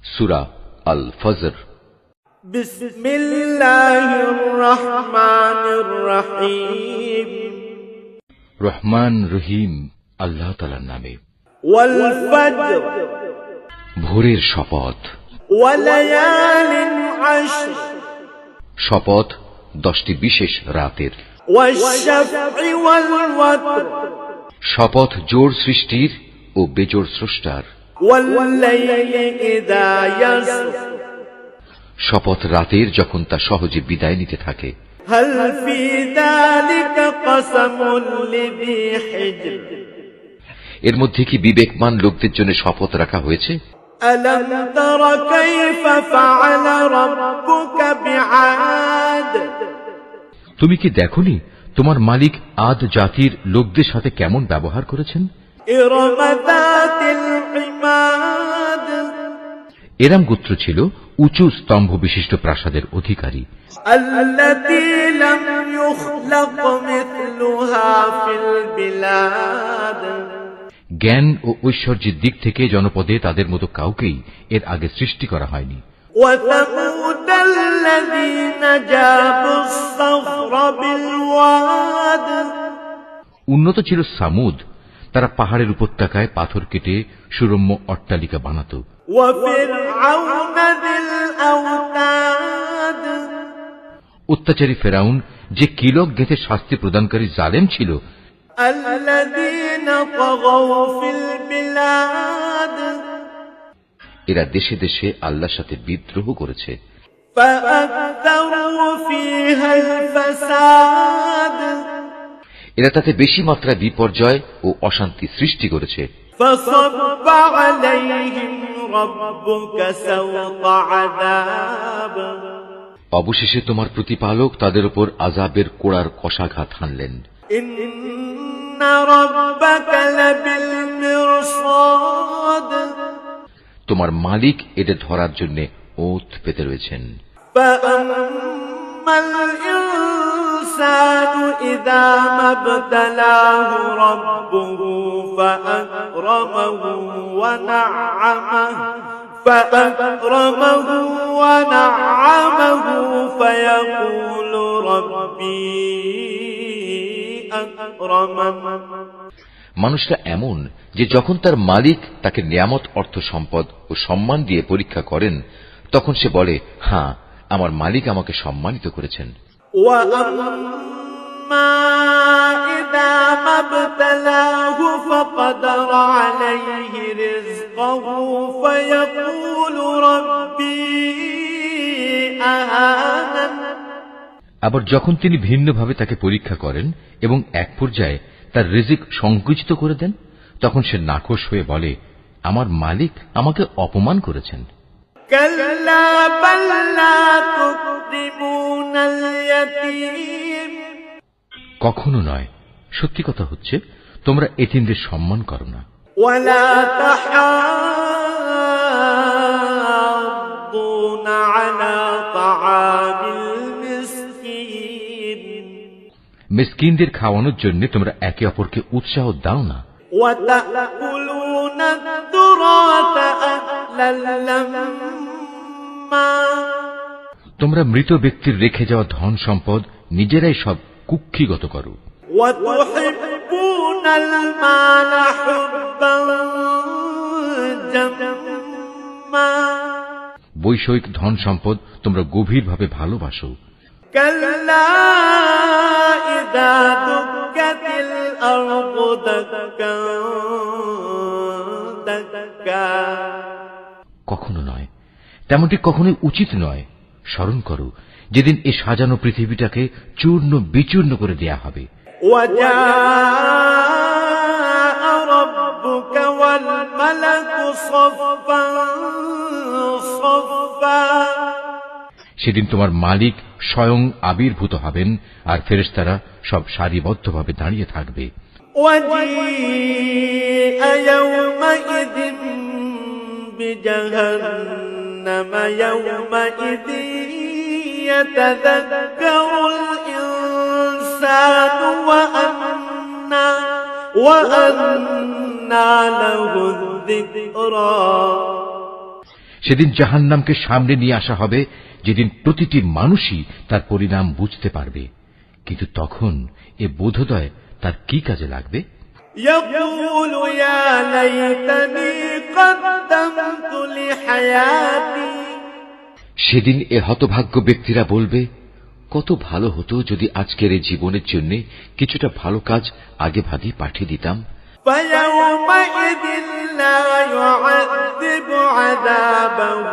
সূরা আল ফজর। বিসমিল্লাহির রহমানির রহিম। রহমান রহিম আল্লাহ তাআলার নামে। ওয়াল ফজর, ভোরের শপথ। ওয়ালায়ালিন আশর, শপথ 10টি বিশেষ রাতের। ওয়াশ-শাফঈ ওয়াল ওয়াতর, শপথ জোড় সৃষ্টির ও বেজোড় স্রষ্টার। ওয়াল-লাইলি ইযা ইয়াসর, শপথ রাতের যখন তা সহজে বিদায় নিতে থাকে। হাল ফি যালিকা কসমুন লিযী হিজর, এর মধ্যে কি বিবেকমান লোকদের জন্য শপথ রাখা হয়েছে? আলাম তারা কাইফা ফাআলা রাব্বুকা বিআদ, তুমি কি দেখোনি তোমার মালিক আদ জাতির লোকদের সাথে কেমন ব্যবহার করেছেন? ইরম যাতিল ইমাদ, এরাম গোত্র ছিল উঁচু স্তম্ভ বিশিষ্ট প্রাসাদের অধিকারী। আল্লাতী লাম ইউখলাক মিথলুহা ফিল বিলাদ, জ্ঞান ও ঐশ্বর্যের দিক থেকে জনপদে তাদের মতো কাউকেই এর আগে সৃষ্টি করা হয়নি। ওয়া সামুদাল্লাযীনা জাবুস সাখরা বিল ওয়াদ, উন্নত ছিল সামুদ, তারা পাহাড়ের উপত্যকায় পাথর কেটে সুরম্য অট্টালিকা বানাত। ওয়া ফিরআউনা যিল আওতাদ, অত্যাচারী ফেরাউন যে কিলক গেঁথে শাস্তি প্রদানকারী জালেম ছিল। আল্লাযীনা তাগাউ ফিল বিলাদ, এরা দেশে দেশে আল্লাহর সাথে বিদ্রোহ করেছে। ফাআকতারু ফীহাল ফাসাদ, এরা তাতে বেশি মাত্রায় বিপর্যয় ও অশান্তি সৃষ্টি করেছে। ফাসাব্বা আলাইহিম রাব্বুকা সাওতা আযাব, অবশেষে তোমার প্রতিপালক তাদের উপর আযাবের কোড়ার কষাঘাত হানলেন। ইন্না রাব্বাকা লাবিল মিরসাদ, তোমার মালিক এটা ধরার জন্য ওঁত পেতে রয়েছেন। ফাআম্মাল ইনসানু ইযা মাবতালাহু রাব্বুহু ফাআকরামাহু ওয়া না'আমাহু ফায়াকুলু রাব্বি আকরামান, মানুষটা এমন যে যখন তার মালিক তাকে নিয়ামত, অর্থ সম্পদ ও সম্মান দিয়ে পরীক্ষা করেন তখন সে বলে, হ্যাঁ, আমার মালিক আমাকে সম্মানিত করেছেন। ওয়া আম্মা ইযা মাবতালাহু ফাকাদারা আলাইহি রিজকাহু ফায়াকুলু রাব্বি আহানান, আবার যখন তিনি ভিন্নভাবে তাকে পরীক্ষা করেন এবং এক পর্যায়ে তার রিজিক সংকুচিত করে দেন তখন সে নাখোশ হয়ে বলে, আমার মালিক আমাকে অপমান করেছেন। কাল্লা বাল লা তুকরিমুনাল ইয়াতীম, কখনো নয়, সত্যি কথা হচ্ছে তোমরা এতিমদের সম্মান করো না। ওয়ালা তাহাদ্দুনা আলা তাআমিল মিসকিন, মিসকিনদের খাওয়ানোর জন্য তোমরা একে অপরকে উৎসাহ দাও না। ওয়া তাকুলুনা তুরাতা আকলাল লাম্মা, তোমরা মৃত ব্যক্তির রেখে যাওয়া ধন সম্পদ নিজেরাই সব কুক্ষিগত করো। ওয়া তুহিব্বুনাল মালা হুব্বান জাম্মা, বৈষয়িক ধন সম্পদ তোমরা গভীরভাবে ভালোবাসো। কাল্লা ইযা দুক্কাতিল আরদু দাক্কান দাক্কা, কখনো নয়, তেমনটি কখনোই উচিত নয়। স্মরণ করো যেদিন এই সাজানো পৃথিবীটাকে চূর্ণ বিচূর্ণ করে দেয়া হবে। ওয়া জাআ রাব্বুকা ওয়াল মালাকু সাফফান সাফফা, সেদিন তোমার মালিক স্বয়ং আবির্ভূত হবেন আর ফেরেশতারা সব সারিবদ্ধভাবে দাঁড়িয়ে থাকবে। ওয়াজিআ ইয়াওমাইযিন বিজাহান্নামা ইয়াওমাইযিন ইয়াতাযাক্কারুল ইনসানু ওয়া আন্না লাহু যিকরা, সেদিন জাহান্নামকে সামনে নিয়ে আসা হবে, যেদিন প্রতিটি মানুষই তার পরিণাম বুঝতে পারবে, কিন্তু তখন এ বোধোদয় তার কি কাজে লাগবে? يقول يا ليتني قدمت لحياتي সেদিন এ হতভাগ্য ব্যক্তিরা বলবে, কত ভালো হতো যদি আজকের এই জীবনের জন্য কিছুটা ভালো কাজ আগে ভাগে পাঠিয়ে দিতাম। فيومئذ لا يعذب عذابه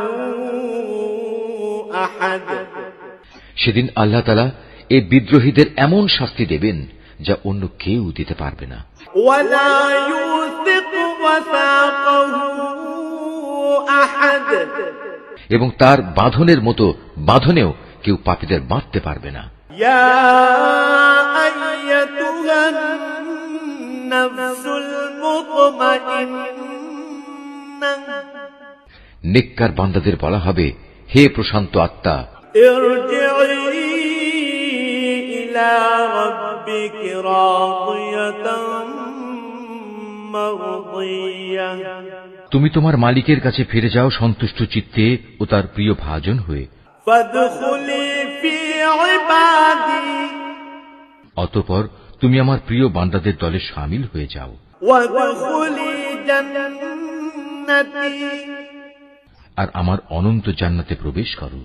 أحد সেদিন আল্লাহ তাআলা এই বিদ্রোহীদের এমন শাস্তি দেবেন যা অন্য কেউ দিতে পারবে না। ولا يوثق وثاقه أحد এবং তার বাঁধনের মতো বাঁধনেও কেউ পাপীদের বাঁধতে পারবে না। يا أيتها النفس المطمئنة নেককার বান্দাদের বলা হবে, হে প্রশান্ত আত্মা, ارجعي إلى ربك راضية مرضية তুমি তোমার মালিকের কাছে ফিরে যাও সন্তুষ্ট চিত্তে ও তার প্রিয় ভাজন হয়ে। فادخلي في عبادي অতঃপর তুমি আমার প্রিয় বান্দাদের দলে শামিল হয়ে যাও। وادخلي جنتي আর আমার অনন্ত জান্নাতে প্রবেশ করো।